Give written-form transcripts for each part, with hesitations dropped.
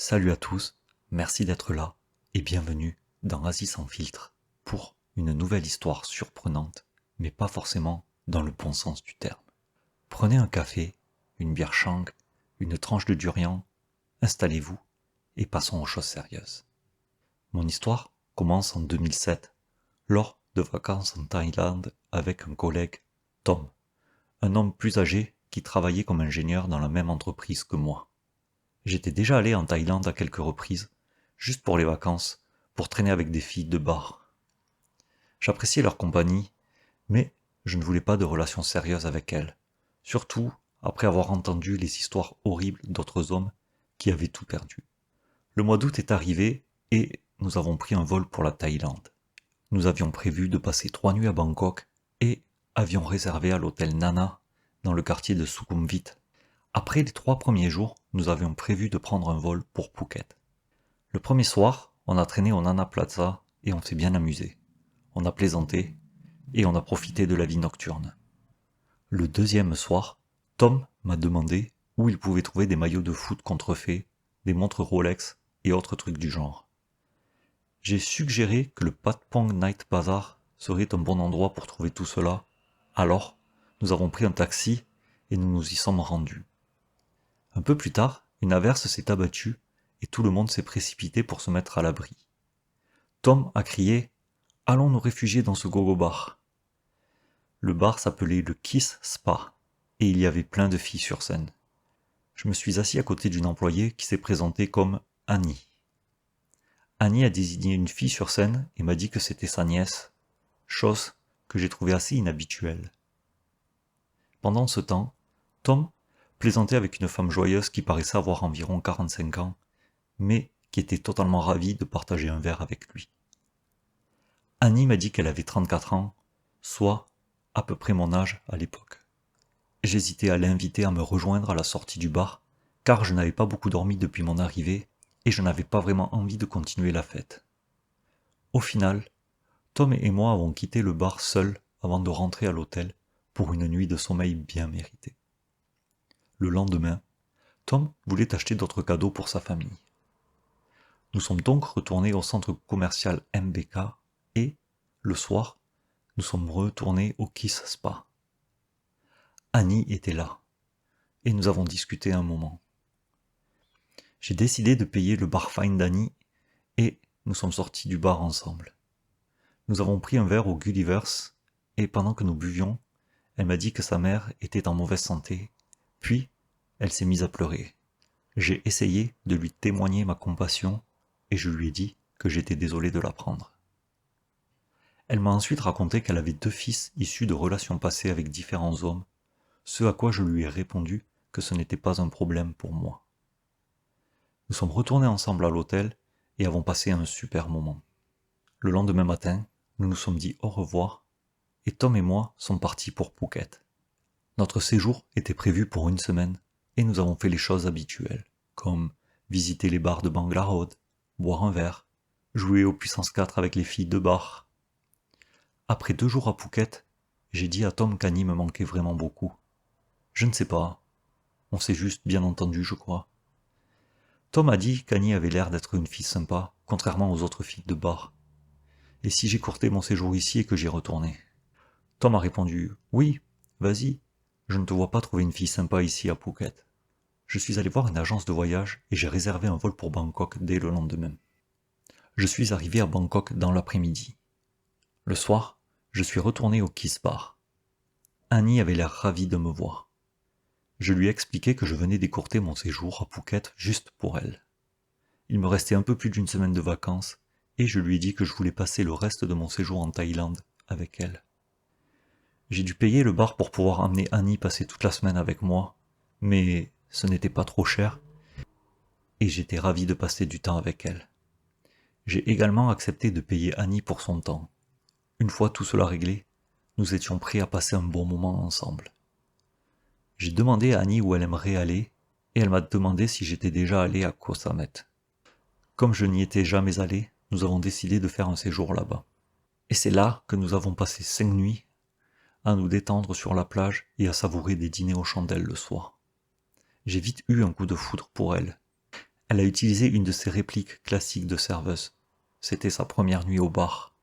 Salut à tous, merci d'être là et bienvenue dans Asie sans filtre pour une nouvelle histoire surprenante, mais pas forcément dans le bon sens du terme. Prenez un café, une bière Chang, une tranche de durian, installez-vous et passons aux choses sérieuses. Mon histoire commence en 2007, lors de vacances en Thaïlande avec un collègue, Tom, un homme plus âgé qui travaillait comme ingénieur dans la même entreprise que moi. J'étais déjà allé en Thaïlande à quelques reprises, juste pour les vacances, pour traîner avec des filles de bar. J'appréciais leur compagnie, mais je ne voulais pas de relations sérieuses avec elles, surtout après avoir entendu les histoires horribles d'autres hommes qui avaient tout perdu. Le mois d'août est arrivé et nous avons pris un vol pour la Thaïlande. Nous avions prévu de passer 3 nuits à Bangkok et avions réservé à l'hôtel Nana dans le quartier de Sukhumvit. Après les 3 premiers jours, nous avions prévu de prendre un vol pour Phuket. Le premier soir, on a traîné au Nana Plaza et on s'est bien amusé. On a plaisanté et on a profité de la vie nocturne. Le deuxième soir, Tom m'a demandé où il pouvait trouver des maillots de foot contrefaits, des montres Rolex et autres trucs du genre. J'ai suggéré que le Patpong Night Bazaar serait un bon endroit pour trouver tout cela, alors nous avons pris un taxi et nous nous y sommes rendus. Un peu plus tard, une averse s'est abattue et tout le monde s'est précipité pour se mettre à l'abri. Tom a crié « Allons nous réfugier dans ce gogo bar ». Le bar s'appelait le Kiss Spa et il y avait plein de filles sur scène. Je me suis assis à côté d'une employée qui s'est présentée comme Annie. Annie a désigné une fille sur scène et m'a dit que c'était sa nièce, chose que j'ai trouvée assez inhabituelle. Pendant ce temps, Tom plaisantait avec une femme joyeuse qui paraissait avoir environ 45 ans, mais qui était totalement ravie de partager un verre avec lui. Annie m'a dit qu'elle avait 34 ans, soit à peu près mon âge à l'époque. J'hésitais à l'inviter à me rejoindre à la sortie du bar, car je n'avais pas beaucoup dormi depuis mon arrivée et je n'avais pas vraiment envie de continuer la fête. Au final, Tom et moi avons quitté le bar seuls avant de rentrer à l'hôtel pour une nuit de sommeil bien méritée. Le lendemain, Tom voulait acheter d'autres cadeaux pour sa famille. Nous sommes donc retournés au centre commercial MBK et, le soir, nous sommes retournés au Kiss Spa. Annie était là, et nous avons discuté un moment. J'ai décidé de payer le bar fine d'Annie, et nous sommes sortis du bar ensemble. Nous avons pris un verre au Gulliver's, et pendant que nous buvions, elle m'a dit que sa mère était en mauvaise santé, puis elle s'est mise à pleurer. J'ai essayé de lui témoigner ma compassion, et je lui ai dit que j'étais désolé de l'apprendre. Elle m'a ensuite raconté qu'elle avait 2 fils issus de relations passées avec différents hommes, ce à quoi je lui ai répondu que ce n'était pas un problème pour moi. Nous sommes retournés ensemble à l'hôtel et avons passé un super moment. Le lendemain matin, nous nous sommes dit au revoir et Tom et moi sommes partis pour Phuket. Notre séjour était prévu pour 1 semaine et nous avons fait les choses habituelles, comme visiter les bars de Bangla Road, boire un verre, jouer au puissance 4 avec les filles de bar. Après 2 jours à Phuket, j'ai dit à Tom qu'Annie me manquait vraiment beaucoup. Je ne sais pas, on s'est juste bien entendu, je crois. Tom a dit qu'Annie avait l'air d'être une fille sympa, contrairement aux autres filles de bar. Et si j'écourtais mon séjour ici et que j'y retournais? Tom a répondu « Oui, vas-y, je ne te vois pas trouver une fille sympa ici à Phuket. » Je suis allé voir une agence de voyage et j'ai réservé un vol pour Bangkok dès le lendemain. Je suis arrivé à Bangkok dans l'après-midi. Le soir, je suis retourné au Kiss Bar. Annie avait l'air ravie de me voir. Je lui ai expliqué que je venais d'écourter mon séjour à Phuket juste pour elle. Il me restait un peu plus d'1 semaine de vacances et je lui ai dit que je voulais passer le reste de mon séjour en Thaïlande avec elle. J'ai dû payer le bar pour pouvoir emmener Annie passer toute la semaine avec moi, mais ce n'était pas trop cher et j'étais ravi de passer du temps avec elle. J'ai également accepté de payer Annie pour son temps. Une fois tout cela réglé, nous étions prêts à passer un bon moment ensemble. J'ai demandé à Annie où elle aimerait aller, et elle m'a demandé si j'étais déjà allé à Koh Samet. Comme je n'y étais jamais allé, nous avons décidé de faire un séjour là-bas. Et c'est là que nous avons passé 5 nuits à nous détendre sur la plage et à savourer des dîners aux chandelles le soir. J'ai vite eu un coup de foudre pour elle. Elle a utilisé une de ses répliques classiques de serveuse. C'était sa première nuit au bar.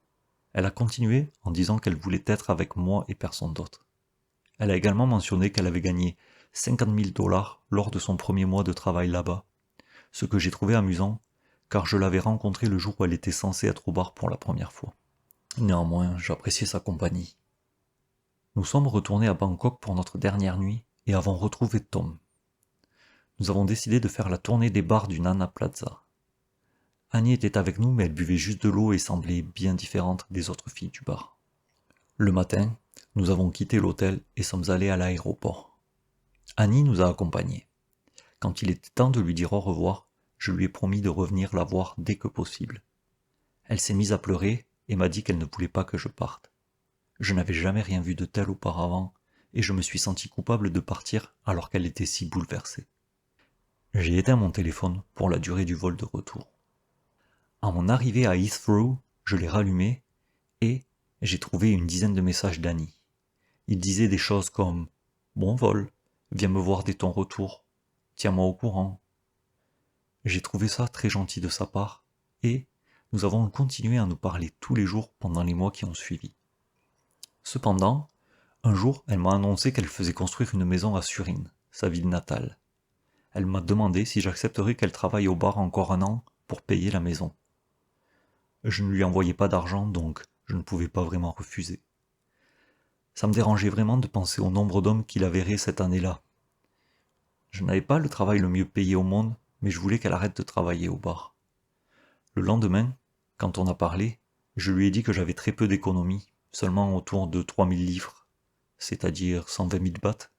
Elle a continué en disant qu'elle voulait être avec moi et personne d'autre. Elle a également mentionné qu'elle avait gagné 50 000 dollars lors de son premier mois de travail là-bas, ce que j'ai trouvé amusant, car je l'avais rencontrée le jour où elle était censée être au bar pour la première fois. Néanmoins, j'appréciais sa compagnie. Nous sommes retournés à Bangkok pour notre dernière nuit et avons retrouvé Tom. Nous avons décidé de faire la tournée des bars du Nana Plaza. Annie était avec nous, mais elle buvait juste de l'eau et semblait bien différente des autres filles du bar. Le matin, nous avons quitté l'hôtel et sommes allés à l'aéroport. Annie nous a accompagnés. Quand il était temps de lui dire au revoir, je lui ai promis de revenir la voir dès que possible. Elle s'est mise à pleurer et m'a dit qu'elle ne voulait pas que je parte. Je n'avais jamais rien vu de tel auparavant et je me suis senti coupable de partir alors qu'elle était si bouleversée. J'ai éteint mon téléphone pour la durée du vol de retour. À mon arrivée à Heathrow, je l'ai rallumé et j'ai trouvé une dizaine de messages d'Annie. Il disait des choses comme « Bon vol, viens me voir dès ton retour, tiens-moi au courant ». J'ai trouvé ça très gentil de sa part et nous avons continué à nous parler tous les jours pendant les mois qui ont suivi. Cependant, un jour, elle m'a annoncé qu'elle faisait construire une maison à Surin, sa ville natale. Elle m'a demandé si j'accepterais qu'elle travaille au bar encore un an pour payer la maison. Je ne lui envoyais pas d'argent, donc je ne pouvais pas vraiment refuser. Ça me dérangeait vraiment de penser au nombre d'hommes qui la verraient cette année-là. Je n'avais pas le travail le mieux payé au monde, mais je voulais qu'elle arrête de travailler au bar. Le lendemain, quand on a parlé, je lui ai dit que j'avais très peu d'économies, seulement autour de 3000 livres, c'est-à-dire 120 000 bahts.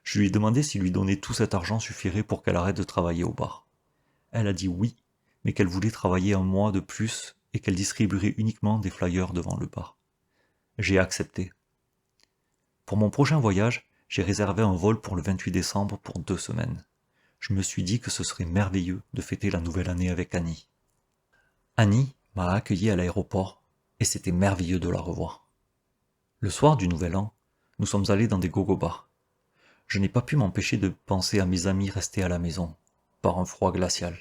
Je lui ai demandé si lui donner tout cet argent suffirait pour qu'elle arrête de travailler au bar. Elle a dit oui, mais qu'elle voulait travailler un mois de plus et qu'elle distribuerait uniquement des flyers devant le bar. J'ai accepté. Pour mon prochain voyage, j'ai réservé un vol pour le 28 décembre pour 2 semaines. Je me suis dit que ce serait merveilleux de fêter la nouvelle année avec Annie. Annie m'a accueilli à l'aéroport et c'était merveilleux de la revoir. Le soir du Nouvel An, nous sommes allés dans des gogo-bars. Je n'ai pas pu m'empêcher de penser à mes amis restés à la maison, par un froid glacial.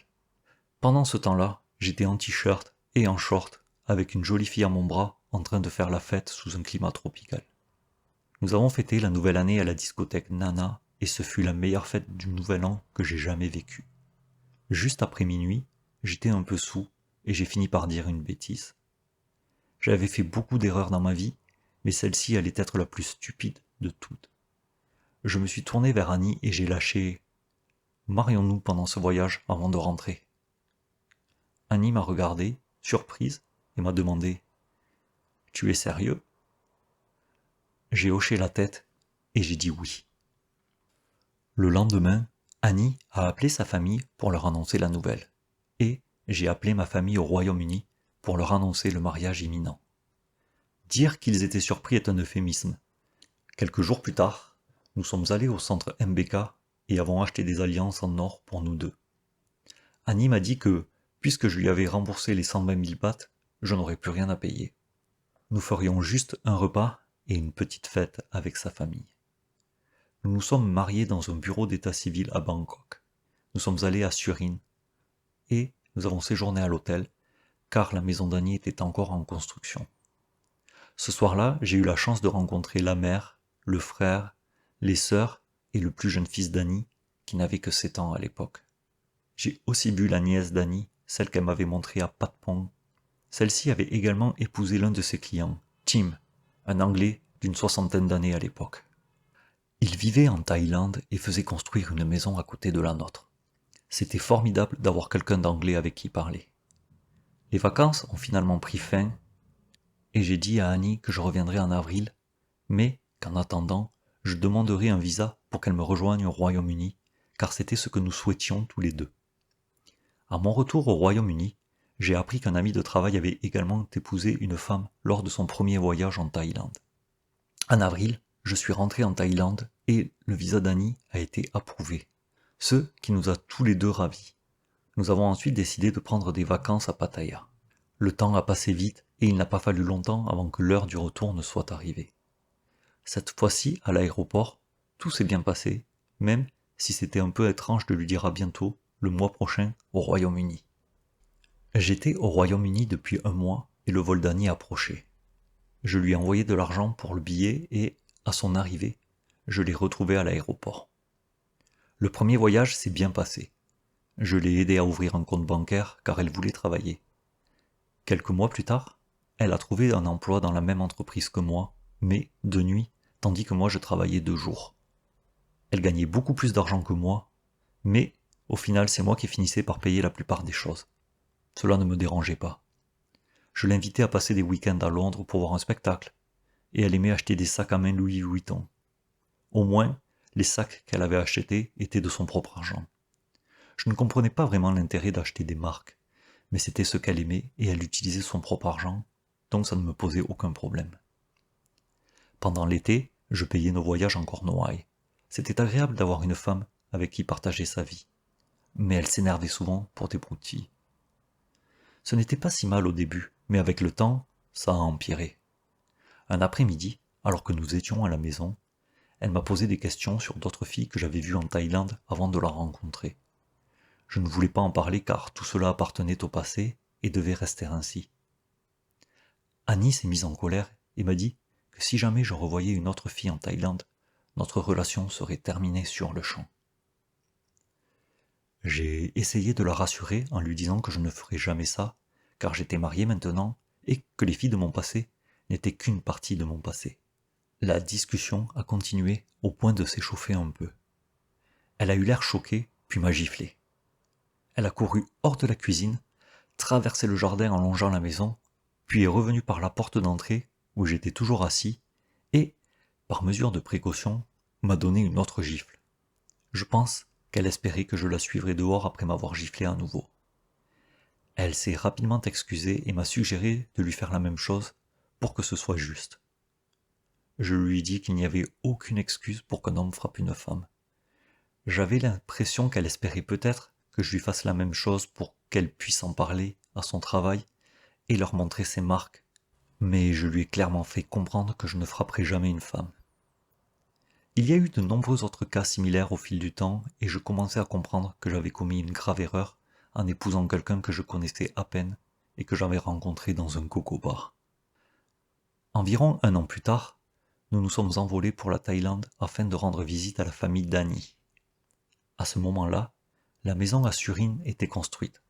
Pendant ce temps-là, j'étais en t-shirt et en short, avec une jolie fille à mon bras, en train de faire la fête sous un climat tropical. Nous avons fêté la nouvelle année à la discothèque Nana, et ce fut la meilleure fête du Nouvel An que j'ai jamais vécue. Juste après minuit, j'étais un peu saoul, et j'ai fini par dire une bêtise. J'avais fait beaucoup d'erreurs dans ma vie, mais celle-ci allait être la plus stupide de toutes. Je me suis tourné vers Annie et j'ai lâché « Marions-nous pendant ce voyage avant de rentrer ?» Annie m'a regardé, surprise, et m'a demandé « Tu es sérieux ?» J'ai hoché la tête et j'ai dit oui. Le lendemain, Annie a appelé sa famille pour leur annoncer la nouvelle, et j'ai appelé ma famille au Royaume-Uni pour leur annoncer le mariage imminent. Dire qu'ils étaient surpris est un euphémisme. Quelques jours plus tard, nous sommes allés au centre MBK et avons acheté des alliances en or pour nous deux. Annie m'a dit que, puisque je lui avais remboursé les 120 000 bahts, je n'aurais plus rien à payer. Nous ferions juste un repas et une petite fête avec sa famille. Nous nous sommes mariés dans un bureau d'état civil à Bangkok. Nous sommes allés à Surin et nous avons séjourné à l'hôtel car la maison d'Annie était encore en construction. Ce soir-là, j'ai eu la chance de rencontrer la mère, le frère, les sœurs et le plus jeune fils d'Annie, qui n'avait que 7 ans à l'époque. J'ai aussi vu la nièce d'Annie, celle qu'elle m'avait montrée à Patpong. Celle-ci avait également épousé l'un de ses clients, Tim, un Anglais d'une 60aine d'années à l'époque. Il vivait en Thaïlande et faisait construire une maison à côté de la nôtre. C'était formidable d'avoir quelqu'un d'anglais avec qui parler. Les vacances ont finalement pris fin et j'ai dit à Annie que je reviendrai en avril, mais qu'en attendant, je demanderai un visa pour qu'elle me rejoigne au Royaume-Uni, car c'était ce que nous souhaitions tous les deux. À mon retour au Royaume-Uni, j'ai appris qu'un ami de travail avait également épousé une femme lors de son premier voyage en Thaïlande. En avril, je suis rentré en Thaïlande et le visa d'Annie a été approuvé, ce qui nous a tous les deux ravis. Nous avons ensuite décidé de prendre des vacances à Pattaya. Le temps a passé vite et il n'a pas fallu longtemps avant que l'heure du retour ne soit arrivée. Cette fois-ci, à l'aéroport, tout s'est bien passé, même si c'était un peu étrange de lui dire à bientôt, le mois prochain au Royaume-Uni. J'étais au Royaume-Uni depuis un mois et le vol d'Annie approchait. Je lui ai envoyé de l'argent pour le billet et, à son arrivée, je l'ai retrouvée à l'aéroport. Le premier voyage s'est bien passé. Je l'ai aidée à ouvrir un compte bancaire car elle voulait travailler. Quelques mois plus tard, elle a trouvé un emploi dans la même entreprise que moi, mais de nuit, tandis que moi je travaillais de jour. Elle gagnait beaucoup plus d'argent que moi, mais au final c'est moi qui finissais par payer la plupart des choses. Cela ne me dérangeait pas. Je l'invitais à passer des week-ends à Londres pour voir un spectacle, et elle aimait acheter des sacs à main Louis Vuitton. Au moins, les sacs qu'elle avait achetés étaient de son propre argent. Je ne comprenais pas vraiment l'intérêt d'acheter des marques, mais c'était ce qu'elle aimait et elle utilisait son propre argent, donc ça ne me posait aucun problème. Pendant l'été, je payais nos voyages en Cornouailles. C'était agréable d'avoir une femme avec qui partager sa vie, mais elle s'énervait souvent pour des broutilles. Ce n'était pas si mal au début, mais avec le temps, ça a empiré. Un après-midi, alors que nous étions à la maison, elle m'a posé des questions sur d'autres filles que j'avais vues en Thaïlande avant de la rencontrer. Je ne voulais pas en parler car tout cela appartenait au passé et devait rester ainsi. Annie s'est mise en colère et m'a dit que si jamais je revoyais une autre fille en Thaïlande, notre relation serait terminée sur le champ. J'ai essayé de la rassurer en lui disant que je ne ferais jamais ça, car j'étais marié maintenant et que les filles de mon passé n'étaient qu'une partie de mon passé. La discussion a continué au point de s'échauffer un peu. Elle a eu l'air choquée, puis m'a giflé. Elle a couru hors de la cuisine, traversé le jardin en longeant la maison, puis est revenue par la porte d'entrée, où j'étais toujours assis, et, par mesure de précaution, m'a donné une autre gifle. Je pense qu'elle espérait que je la suivrais dehors après m'avoir giflé à nouveau. Elle s'est rapidement excusée et m'a suggéré de lui faire la même chose pour que ce soit juste. Je lui ai dit qu'il n'y avait aucune excuse pour qu'un homme frappe une femme. J'avais l'impression qu'elle espérait peut-être que je lui fasse la même chose pour qu'elle puisse en parler à son travail et leur montrer ses marques, mais je lui ai clairement fait comprendre que je ne frapperai jamais une femme. Il y a eu de nombreux autres cas similaires au fil du temps et je commençais à comprendre que j'avais commis une grave erreur en épousant quelqu'un que je connaissais à peine et que j'avais rencontré dans un coco-bar. Environ un an plus tard, nous nous sommes envolés pour la Thaïlande afin de rendre visite à la famille d'Annie. À ce moment-là, la maison à Surin était construite.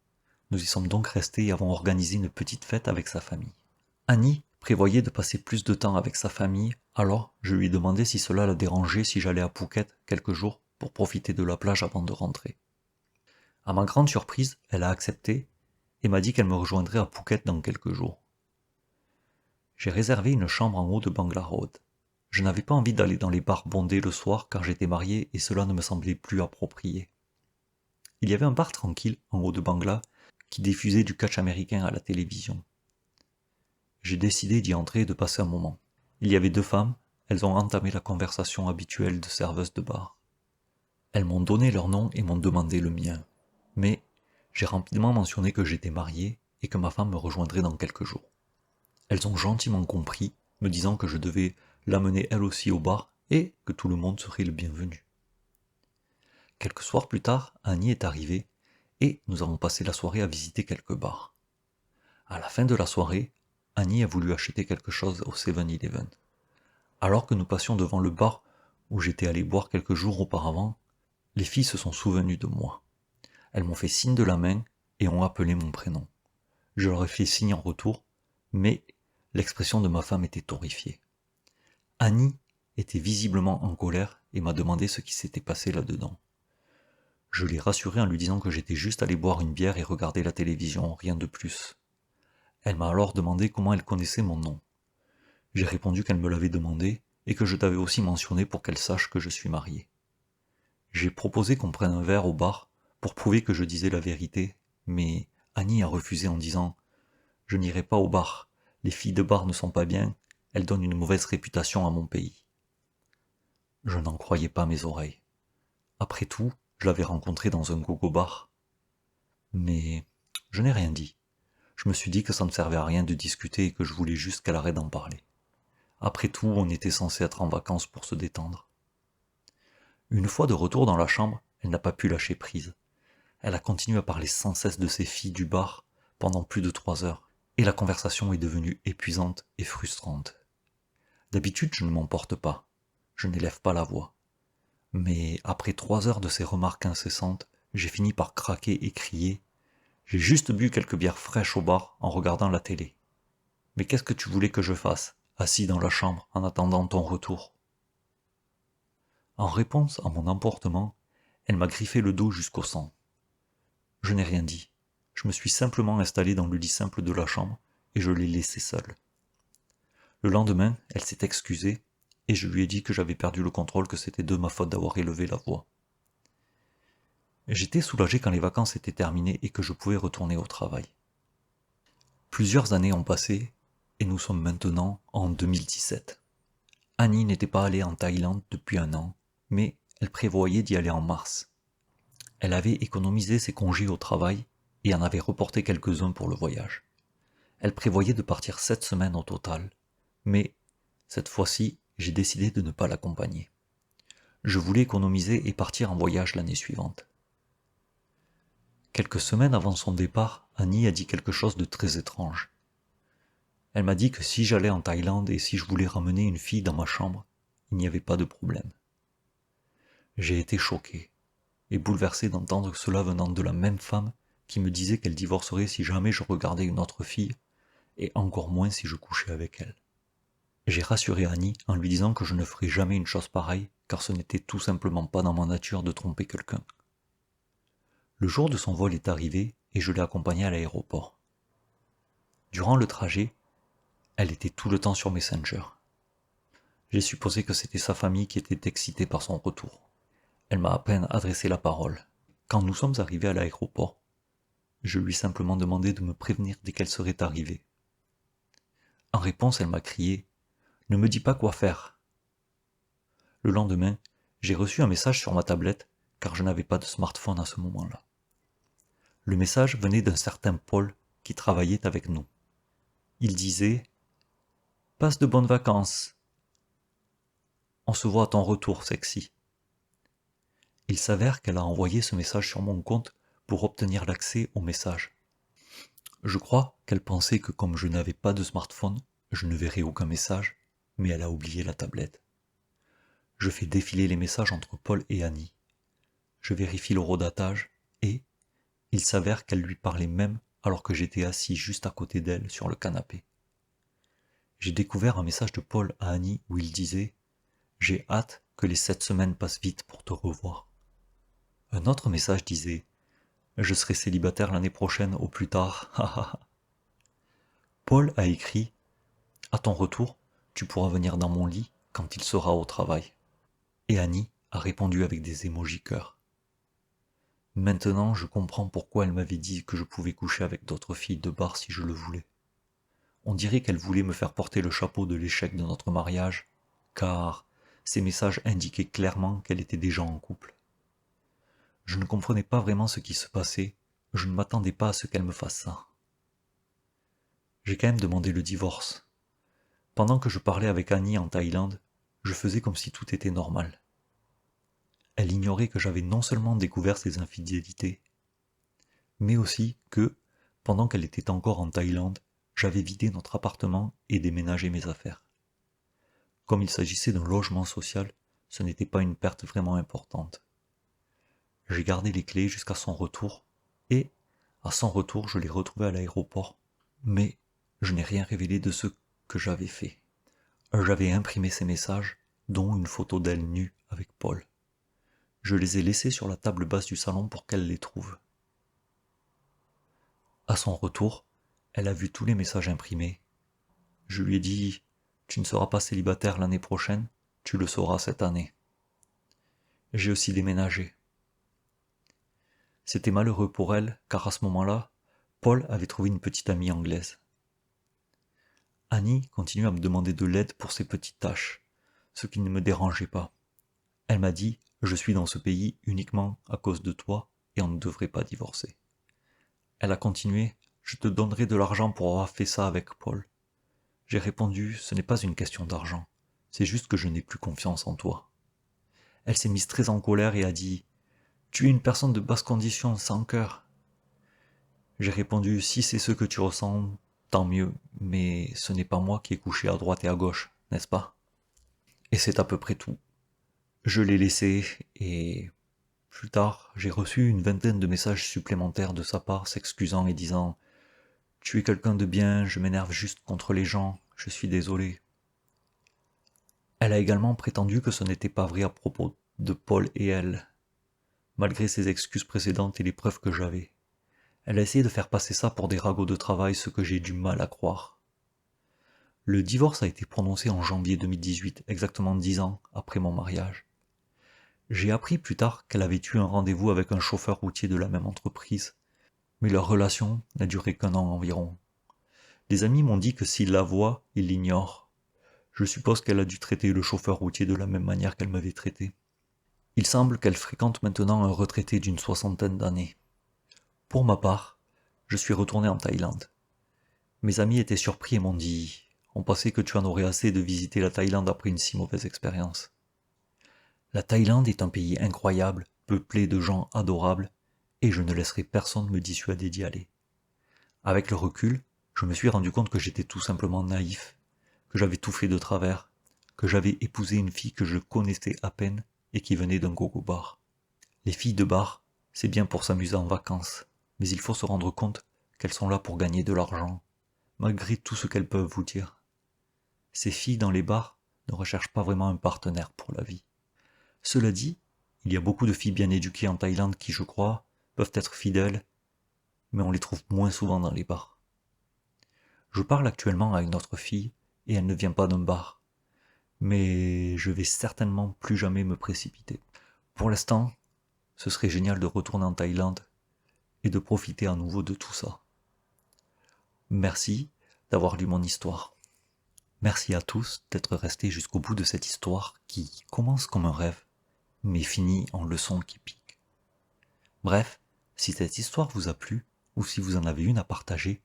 Nous y sommes donc restés et avons organisé une petite fête avec sa famille. Annie prévoyait de passer plus de temps avec sa famille, alors je lui ai demandé si cela la dérangeait si j'allais à Phuket quelques jours pour profiter de la plage avant de rentrer. À ma grande surprise, elle a accepté et m'a dit qu'elle me rejoindrait à Phuket dans quelques jours. J'ai réservé une chambre en haut de Bangla Road. Je n'avais pas envie d'aller dans les bars bondés le soir car j'étais marié et cela ne me semblait plus approprié. Il y avait un bar tranquille en haut de Bangla qui diffusait du catch américain à la télévision. J'ai décidé d'y entrer et de passer un moment. Il y avait deux femmes, elles ont entamé la conversation habituelle de serveuses de bar. Elles m'ont donné leur nom et m'ont demandé le mien. Mais j'ai rapidement mentionné que j'étais marié et que ma femme me rejoindrait dans quelques jours. Elles ont gentiment compris, me disant que je devais l'amener elle aussi au bar et que tout le monde serait le bienvenu. Quelques soirs plus tard, Annie est arrivée et nous avons passé la soirée à visiter quelques bars. À la fin de la soirée, Annie a voulu acheter quelque chose au 7-Eleven. Alors que nous passions devant le bar où j'étais allé boire quelques jours auparavant, les filles se sont souvenues de moi. Elles m'ont fait signe de la main et ont appelé mon prénom. Je leur ai fait signe en retour, mais l'expression de ma femme était horrifiée. Annie était visiblement en colère et m'a demandé ce qui s'était passé là-dedans. Je l'ai rassurée en lui disant que j'étais juste allé boire une bière et regarder la télévision, rien de plus. Elle m'a alors demandé comment elle connaissait mon nom. J'ai répondu qu'elle me l'avait demandé et que je t'avais aussi mentionné pour qu'elle sache que je suis marié. J'ai proposé qu'on prenne un verre au bar pour prouver que je disais la vérité, mais Annie a refusé en disant « Je n'irai pas au bar, les filles de bar ne sont pas bien, elles donnent une mauvaise réputation à mon pays. » Je n'en croyais pas mes oreilles. Après tout, je l'avais rencontrée dans un gogo-bar. Mais je n'ai rien dit. Je me suis dit que ça ne servait à rien de discuter et que je voulais juste qu'elle arrête d'en parler. Après tout, on était censé être en vacances pour se détendre. Une fois de retour dans la chambre, elle n'a pas pu lâcher prise. Elle a continué à parler sans cesse de ses filles du bar pendant plus de 3 heures, et la conversation est devenue épuisante et frustrante. D'habitude, je ne m'emporte pas, je n'élève pas la voix. Mais après 3 heures de ces remarques incessantes, j'ai fini par craquer et crier. J'ai juste bu quelques bières fraîches au bar en regardant la télé. Mais qu'est-ce que tu voulais que je fasse, assis dans la chambre en attendant ton retour? En réponse à mon emportement, elle m'a griffé le dos jusqu'au sang. Je n'ai rien dit. Je me suis simplement installé dans le lit simple de la chambre et je l'ai laissée seule. Le lendemain, elle s'est excusée et je lui ai dit que j'avais perdu le contrôle, que c'était de ma faute d'avoir élevé la voix. J'étais soulagé quand les vacances étaient terminées et que je pouvais retourner au travail. Plusieurs années ont passé et nous sommes maintenant en 2017. Annie n'était pas allée en Thaïlande depuis 1 an, mais elle prévoyait d'y aller en mars. Elle avait économisé ses congés au travail et en avait reporté quelques-uns pour le voyage. Elle prévoyait de partir 7 semaines au total, mais cette fois-ci, j'ai décidé de ne pas l'accompagner. Je voulais économiser et partir en voyage l'année suivante. Quelques semaines avant son départ, Annie a dit quelque chose de très étrange. Elle m'a dit que si j'allais en Thaïlande et si je voulais ramener une fille dans ma chambre, il n'y avait pas de problème. J'ai été choqué et bouleversé d'entendre cela venant de la même femme qui me disait qu'elle divorcerait si jamais je regardais une autre fille, et encore moins si je couchais avec elle. J'ai rassuré Annie en lui disant que je ne ferais jamais une chose pareille, car ce n'était tout simplement pas dans ma nature de tromper quelqu'un. Le jour de son vol est arrivé et je l'ai accompagnée à l'aéroport. Durant le trajet, elle était tout le temps sur Messenger. J'ai supposé que c'était sa famille qui était excitée par son retour. Elle m'a à peine adressé la parole. Quand nous sommes arrivés à l'aéroport, je lui ai simplement demandé de me prévenir dès qu'elle serait arrivée. En réponse, elle m'a crié « Ne me dis pas quoi faire !» Le lendemain, j'ai reçu un message sur ma tablette, car je n'avais pas de smartphone à ce moment-là. Le message venait d'un certain Paul qui travaillait avec nous. Il disait « Passe de bonnes vacances. On se voit à ton retour, sexy. » Il s'avère qu'elle a envoyé ce message sur mon compte pour obtenir l'accès au message. Je crois qu'elle pensait que comme je n'avais pas de smartphone, je ne verrais aucun message, mais elle a oublié la tablette. Je fais défiler les messages entre Paul et Annie. Je vérifie l'horodatage et il s'avère qu'elle lui parlait même alors que j'étais assis juste à côté d'elle sur le canapé. J'ai découvert un message de Paul à Annie où il disait « J'ai hâte que les 7 semaines passent vite pour te revoir. » Un autre message disait « Je serai célibataire l'année prochaine au plus tard. » Paul a écrit « À ton retour, tu pourras venir dans mon lit quand il sera au travail. » Et Annie a répondu avec des émojis cœur. Maintenant, je comprends pourquoi elle m'avait dit que je pouvais coucher avec d'autres filles de bar si je le voulais. On dirait qu'elle voulait me faire porter le chapeau de l'échec de notre mariage, car ces messages indiquaient clairement qu'elle était déjà en couple. Je ne comprenais pas vraiment ce qui se passait, je ne m'attendais pas à ce qu'elle me fasse ça. J'ai quand même demandé le divorce. Pendant que je parlais avec Annie en Thaïlande, je faisais comme si tout était normal. Elle ignorait que j'avais non seulement découvert ses infidélités, mais aussi que, pendant qu'elle était encore en Thaïlande, j'avais vidé notre appartement et déménagé mes affaires. Comme il s'agissait d'un logement social, ce n'était pas une perte vraiment importante. J'ai gardé les clés jusqu'à son retour, et, à son retour, je l'ai retrouvé à l'aéroport, mais je n'ai rien révélé de ce que j'avais fait. J'avais imprimé ces messages, dont une photo d'elle nue avec Paul. Je les ai laissés sur la table basse du salon pour qu'elle les trouve. À son retour, elle a vu tous les messages imprimés. Je lui ai dit « Tu ne seras pas célibataire l'année prochaine, tu le sauras cette année. » J'ai aussi déménagé. C'était malheureux pour elle, car à ce moment-là, Paul avait trouvé une petite amie anglaise. Annie continue à me demander de l'aide pour ses petites tâches, ce qui ne me dérangeait pas. Elle m'a dit « Je suis dans ce pays uniquement à cause de toi et on ne devrait pas divorcer. » Elle a continué « Je te donnerai de l'argent pour avoir fait ça avec Paul. » J'ai répondu « Ce n'est pas une question d'argent, c'est juste que je n'ai plus confiance en toi. » Elle s'est mise très en colère et a dit Tu es une personne de basse condition, sans cœur. J'ai répondu, si c'est ce que tu ressens, tant mieux, mais ce n'est pas moi qui ai couché à droite et à gauche, n'est-ce pas? Et c'est à peu près tout. Je l'ai laissé, et plus tard, j'ai reçu une vingtaine de messages supplémentaires de sa part s'excusant et disant « Tu es quelqu'un de bien, je m'énerve juste contre les gens, je suis désolé. » Elle a également prétendu que ce n'était pas vrai à propos de Paul et elle, malgré ses excuses précédentes et les preuves que j'avais. Elle a essayé de faire passer ça pour des ragots de travail, ce que j'ai du mal à croire. Le divorce a été prononcé en janvier 2018, exactement 10 ans après mon mariage. J'ai appris plus tard qu'elle avait eu un rendez-vous avec un chauffeur routier de la même entreprise, mais leur relation n'a duré qu'1 an environ. Des amis m'ont dit que s'il la voit, il l'ignore. Je suppose qu'elle a dû traiter le chauffeur routier de la même manière qu'elle m'avait traité. Il semble qu'elle fréquente maintenant un retraité d'une 60aine d'années. Pour ma part, je suis retourné en Thaïlande. Mes amis étaient surpris et m'ont dit « On pensait que tu en aurais assez de visiter la Thaïlande après une si mauvaise expérience. » La Thaïlande est un pays incroyable, peuplé de gens adorables, et je ne laisserai personne me dissuader d'y aller. Avec le recul, je me suis rendu compte que j'étais tout simplement naïf, que j'avais tout fait de travers, que j'avais épousé une fille que je connaissais à peine et qui venait d'un gogo bar. Les filles de bar, c'est bien pour s'amuser en vacances, mais il faut se rendre compte qu'elles sont là pour gagner de l'argent, malgré tout ce qu'elles peuvent vous dire. Ces filles dans les bars ne recherchent pas vraiment un partenaire pour la vie. Cela dit, il y a beaucoup de filles bien éduquées en Thaïlande qui, je crois, peuvent être fidèles, mais on les trouve moins souvent dans les bars. Je parle actuellement à une autre fille, et elle ne vient pas d'un bar. Mais je vais certainement plus jamais me précipiter. Pour l'instant, ce serait génial de retourner en Thaïlande et de profiter à nouveau de tout ça. Merci d'avoir lu mon histoire. Merci à tous d'être restés jusqu'au bout de cette histoire qui commence comme un rêve, mais finit en leçon qui pique. Bref, si cette histoire vous a plu, ou si vous en avez une à partager,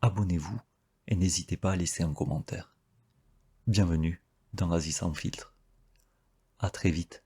abonnez-vous et n'hésitez pas à laisser un commentaire. Bienvenue dans Asie sans filtre. À très vite.